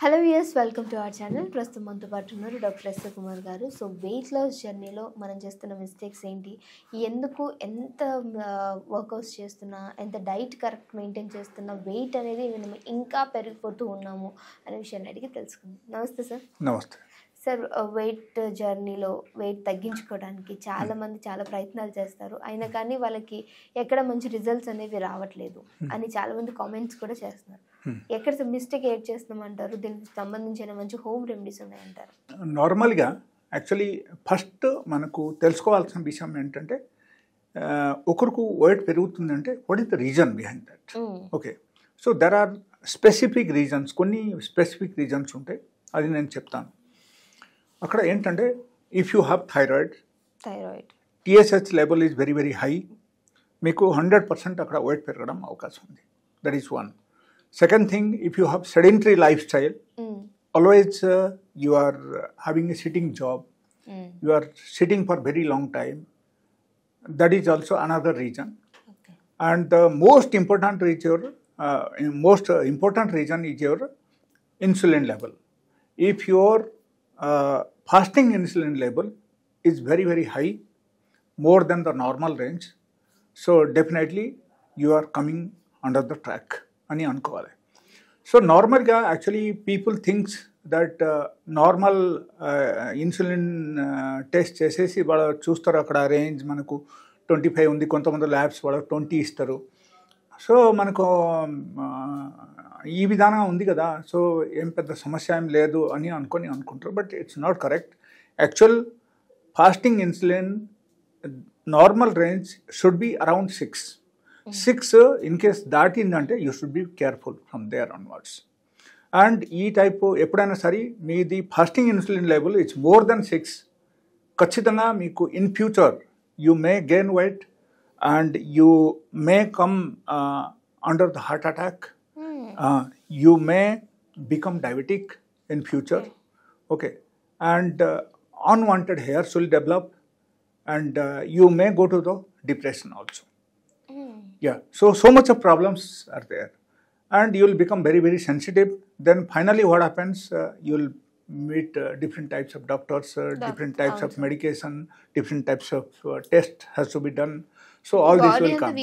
Hello viewers, welcome to our channel. ప్రస్తుతం మనతో పాటు ఉన్నారు డాక్టర్ ఎస్ కుమార్ గారు. సో వెయిట్ లాస్ జర్నీలో మనం చేస్తున్న మిస్టేక్స్ ఏంటి, ఎందుకు ఎంత వర్కౌట్స్ చేస్తున్నా, ఎంత డైట్ కరెక్ట్ మెయింటైన్ చేస్తున్నా వెయిట్ అనేది మనం ఇంకా పెరిగిపోతూ ఉన్నాము అనే విషయాన్ని అడిగి తెలుసుకుందాం. నమస్తే సార్. నమస్తే సార్, వెయిట్ జర్నీలో వెయిట్ తగ్గించుకోవడానికి చాలామంది చాలా ప్రయత్నాలు చేస్తారు, అయినా కానీ వాళ్ళకి ఎక్కడ మంచి రిజల్ట్స్ అనేవి రావట్లేదు అని చాలామంది కామెంట్స్ కూడా చేస్తున్నారు. ఎక్కడ మిస్టేక్ ఏడ్ చేస్తున్నామంటారు? దీనికి సంబంధించిన మంచి హోమ్ రెమెడీస్ ఉన్నాయంటారు? నార్మల్గా యాక్చువల్లీ ఫస్ట్ మనకు తెలుసుకోవాల్సిన విషయం ఏంటంటే ఒకరికి వెయిట్ పెరుగుతుందంటే what is the reason behind that. Okay, so there are specific reasons, కొన్ని స్పెసిఫిక్ రీజన్స్ ఉంటాయి, అది నేను చెప్తాను. అక్కడ ఏంటంటే if you have thyroid TSH level is very very high, మీకు 100% అక్కడ వెయిట్ పెరగడం అవకాశం ఉంది. That is one. Second thing, if you have sedentary lifestyle, always you are having a sitting job, you are sitting for very long time, that is also another reason. Okay. And the most important reason is your insulin level. If your fasting insulin level is very very high, more than the normal range, so definitely you are coming under the track అని అనుకోవాలి. So నార్మల్గా actually people thinks that normal insulin test చేసేసి వాళ్ళు చూస్తారు, అక్కడ range మనకు 25 ఉంది, కొంతమంది ల్యాబ్స్ వాళ్ళకి 20 ఇస్తారు. సో మనకు ఈ విధానం ఉంది కదా, సో ఏం పెద్ద సమస్య ఏం లేదు అని అనుకుంటారు. But it's not correct. Actual fasting insulin normal range should be around 6 in case దాటిందంటే you should be careful from there onwards. And ఈ టైప్ ఎప్పుడైనా సరే మీది fasting insulin level it's more than 6, ఖచ్చితంగా మీకు in future you may gain weight and you may come under the heart attack, you may become diabetic in future. Okay, and unwanted hairs will develop and you may go to the depression also. Yeah, so much of problems are there and you will become very very sensitive. Then finally what happens, you will meet different types of doctors, different types of medication, different types of test has to be done. So all this will come.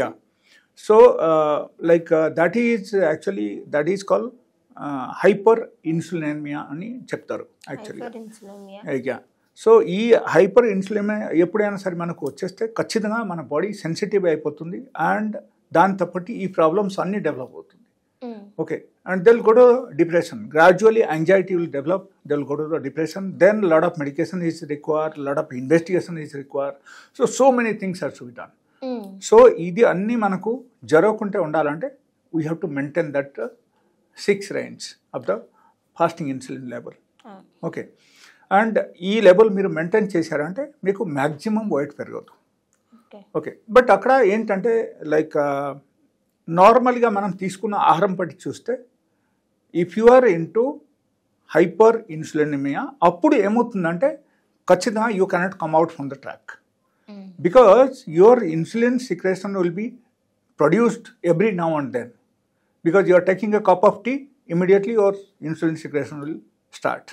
Yeah, so that is called hyperinsulinemia అని చెప్తారు యాక్చువల్గా. Yeah, so ఈ hyper ఇన్సులినేమియా ఎప్పుడైనా సరే మనకు వచ్చేస్తే ఖచ్చితంగా మన బాడీ సెన్సిటివ్ అయిపోతుంది అండ్ దాంతో పాటు ఈ ప్రాబ్లమ్స్ అన్నీ డెవలప్ అవుతుంది. Okay, and they'll go to depression. Gradually anxiety will develop, they'll go to the depression. Then lot of medication is required, lot of investigation is required. So many things are to be done. సో ఇది అన్నీ మనకు జరగకుంటే ఉండాలంటే we have to maintain that 6 range of the fasting insulin level. Okay, and ఈ level మీరు maintain చేశారంటే మీకు మ్యాక్సిమం వెయిట్ పెరగదు. ఓకే, బట్ అక్కడ ఏంటంటే నార్మల్గా మనం తీసుకున్న ఆహారం బట్టి చూస్తే if you are into hyperinsulinemia అప్పుడు ఏమవుతుందంటే ఖచ్చితంగా you cannot come out from the track because your insulin secretion will be produced every now and then. Because you are taking a cup of tea, immediately your insulin secretion will start.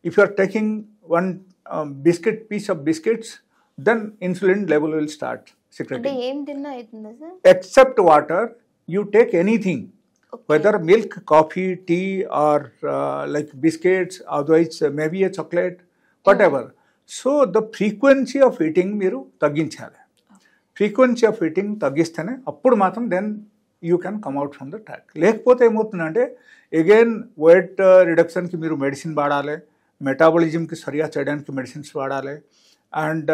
If you are taking one piece of biscuits, then insulin level will start secreting. Except water, you take anything, whether milk, coffee, tea, or like biscuits, otherwise maybe a chocolate, whatever. So the frequency of eating మీరు తగ్గించాలి. Frequency of eating తగ్గిస్తేనే అప్పుడు మాత్రం then you can come out from the track. లేకపోతే ఏమవుతుందంటే again wait రిడక్షన్కి మీరు medicine వాడాలి, మెటాబాలిజంకి సరిగా చేయడానికి మెడిసిన్స్ వాడాలి, అండ్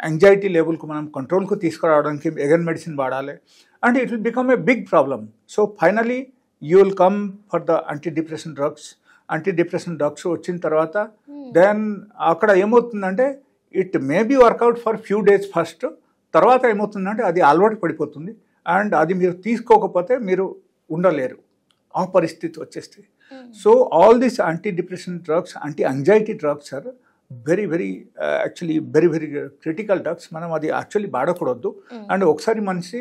యాంగ్జైటీ లెవెల్కు మనం కంట్రోల్కు తీసుకురావడానికి అగైన్ మెడిసిన్ వాడాలి, and it will become a big problem. So finally you will come for the antidepression drugs వచ్చిన తర్వాత దెన్ అక్కడ ఏమవుతుందంటే it may be work out for few days first, తర్వాత ఏమవుతుందంటే అది అలవాటు పడిపోతుంది అండ్ అది మీరు తీసుకోకపోతే మీరు ఉండలేరు, ఆ పరిస్థితి వచ్చేస్తే. So all these anti depression drugs, anti anxiety drugs are very very actually very very critical drugs. మనం అది యాక్చువల్లీ వాడకూడదు. అండ్ ఒకసారి మనిషి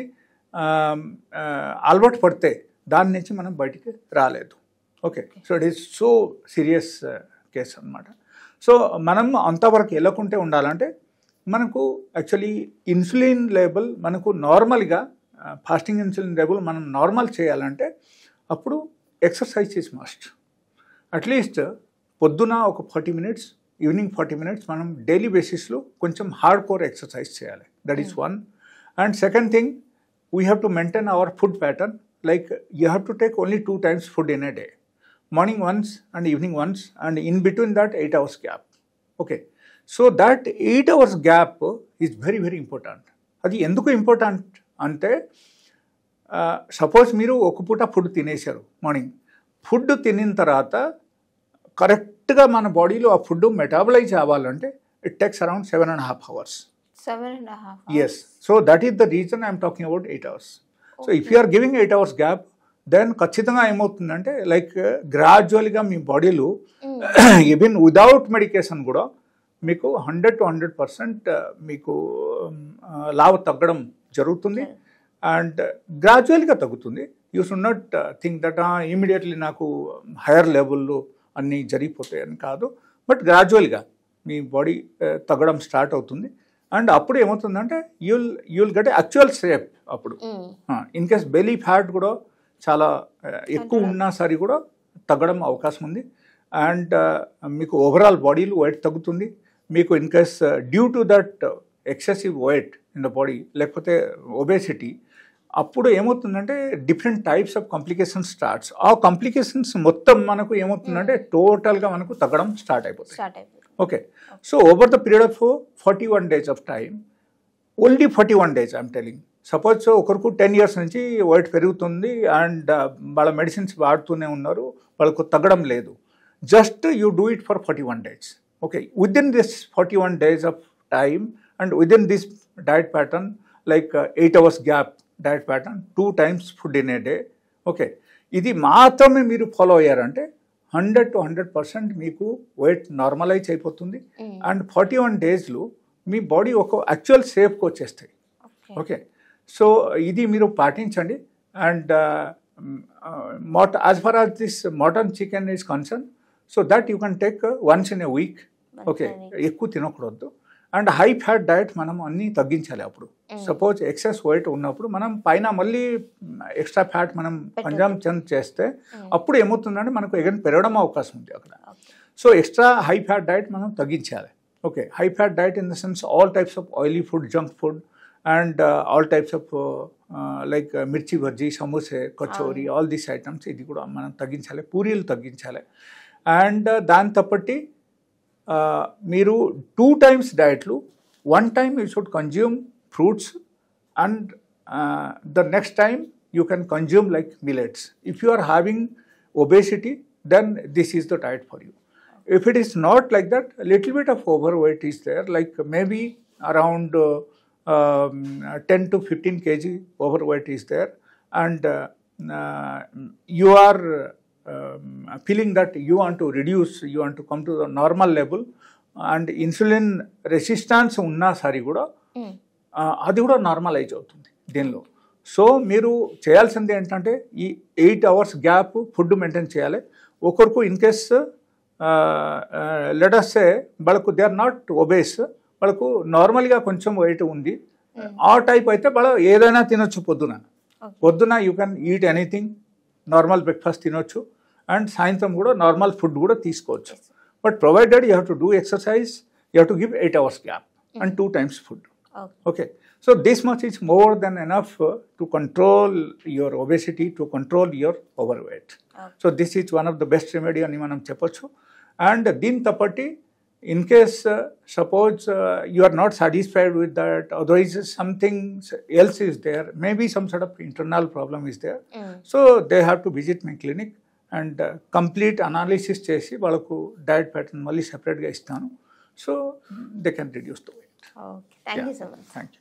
అలవాటు పడితే దాని నుంచి మనం బయటికి రాలేదు. Okay, so it is so serious case అనమాట. సో మనం అంతవరకు వెళ్ళకుంటే ఉండాలంటే మనకు యాక్చువల్లీ ఇన్సులిన్ లెవెల్ మనకు నార్మల్గా ఫాస్టింగ్ ఇన్సులిన్ లెవెల్ మనం నార్మల్ చేయాలంటే అప్పుడు ఎక్సర్సైజ్ ఈజ్ మస్ట్. అట్లీస్ట్ పొద్దున ఒక 40 minutes, ఈవినింగ్ 40 minutes మనం డైలీ బేసిస్లో కొంచెం హార్డ్ కోర్ ఎక్సర్సైజ్ చేయాలి. That is one. And second thing, we have to maintain our food pattern. Like you have to take only 2 times food in a day, morning once and evening once, and in between that 8 hours gap. Okay, so that 8 hours gap is very very important. అది ఎందుకు important అంటే suppose మీరు ఒక పూట food తినేశారు morning, food తినిన తర్వాత కరెక్ట్గా మన బాడీలో ఆ ఫుడ్ మెటాబలైజ్ అవ్వాలంటే it takes around 7.5 hours. 7.5 hours. Yes, so that is the reason I am talking about 8 hours. So if you are giving 8 hours gap, then ఖచ్చితంగా ఏమవుతుందంటే లైక్ గ్రాడ్యువల్గా మీ బాడీలో ఈవెన్ విదౌట్ మెడికేషన్ కూడా మీకు 100 to 100% మీకు లావు తగ్గడం జరుగుతుంది. అండ్ గ్రాడ్యువల్గా తగ్గుతుంది. You should not think that immediately నాకు హైయర్ లెవెల్లో అన్నీ జరిగిపోతాయని కాదు, బట్ గ్రాడ్యువల్గా మీ బాడీ తగ్గడం స్టార్ట్ అవుతుంది. అండ్ అప్పుడు ఏమవుతుందంటే యూల్ గెట్ యాక్చువల్ షేప్. అప్పుడు ఇన్ కేస్ బెలీ ఫ్యాట్ కూడా చాలా ఎక్కువ ఉన్నా సరే కూడా తగ్గడం అవకాశం ఉంది. అండ్ మీకు ఓవరాల్ బాడీలో వెయిట్ తగ్గుతుంది. మీకు in case due to that excessive wait in the body లేకపోతే ఒబేసిటీ, అప్పుడు ఏమవుతుందంటే different types of complications starts. ఆ కాంప్లికేషన్స్ మొత్తం మనకు ఏమవుతుందంటే టోటల్గా మనకు తగ్గడం స్టార్ట్ అయిపోతుంది. Okay, so over the period of 41 days of time, only 41 days I'm telling. Suppose ఒకరికి 10 years నుంచి వెయిట్ పెరుగుతుంది అండ్ వాళ్ళ మెడిసిన్స్ వాడుతూనే ఉన్నారు, వాళ్ళకు తగ్గడం లేదు. Just you do it for 41 days. Okay, within this 41 days of time and within this diet pattern, like 8 hours gap diet pattern, 2 times food in a day. Okay, ఇది మాత్రమే మీరు follow అయ్యారంటే 100 to 100% మీకు weight normalise అయిపోతుంది. And 41 daysలో మీ body ఒక actual షేప్కి వచ్చేస్తాయి. ఓకే, సో ఇది మీరు పాటించండి. And as far as this mutton chicken is concern, so that you can take once in a week. Okay, ఎక్కువ తినకూడదు. అండ్ హై ఫ్యాట్ డయట్ మనం అన్నీ తగ్గించాలి. అప్పుడు సపోజ్ ఎక్సెస్ వెయిట్ ఉన్నప్పుడు మనం పైన మళ్ళీ ఎక్స్ట్రా ఫ్యాట్ మనం కన్జంప్షన్ చేస్తే అప్పుడు ఏమవుతుందంటే మనకు ఎగైన్ పెరగడం అవకాశం ఉంది అక్కడ. So extra high fat diet మనం తగ్గించాలి. Okay, high fat diet in the sense all types of oily food, junk food, and all types of like mirchi bajji, samose, kachori, all these items ఇది కూడా మనం తగ్గించాలి. పూరీలు తగ్గించాలి. అండ్ దాని తప్పటి మీరు 2 times డయట్లు, 1 time you should consume fruits, and the next time you can consume like millets. If you are having obesity, then this is the diet for you. If it is not like that, a little bit of overweight is there, like maybe around 10 to 15 kg overweight is there, and you are feeling that you want to reduce, you want to come to the normal level, and insulin resistance ఉన్నా సరే కూడా అది కూడా normalise అవుతుంది దీనిలో. So మీరు చేయాల్సింది ఏంటంటే ఈ 8 hours గ్యాప్ ఫుడ్ మెయింటైన్ చేయాలి. ఒకరికి ఇన్ కేస్ లెట్ అస్ సే వాళ్ళకు దే ఆర్ నాట్ ఒబేస్, వాళ్ళకు నార్మల్గా కొంచెం వెయిట్ ఉంది, ఆ టైప్ అయితే వాళ్ళ ఏదైనా తినొచ్చు. పొద్దున you can eat anything, normal breakfast తినొచ్చు, అండ్ సాయంత్రం కూడా నార్మల్ ఫుడ్ కూడా తీసుకోవచ్చు. But provided you have to do exercise, you have to give 8 hours gap and 2 times food. Okay, so this much is more than enough to control your obesity, to control your overweight. So this is one of the best remedy అని మనం చెప్పొచ్చు. And దీని తప్పటి in case suppose you are not satisfied with that, otherwise something else is there, maybe some sort of internal problem is there, so they have to visit my clinic and complete analysis చేసి వాళ్ళకు diet pattern మళ్ళీ సెపరేట్గా ఇస్తాను. So they can reduce the weight. Okay, thank you so much. Thank you.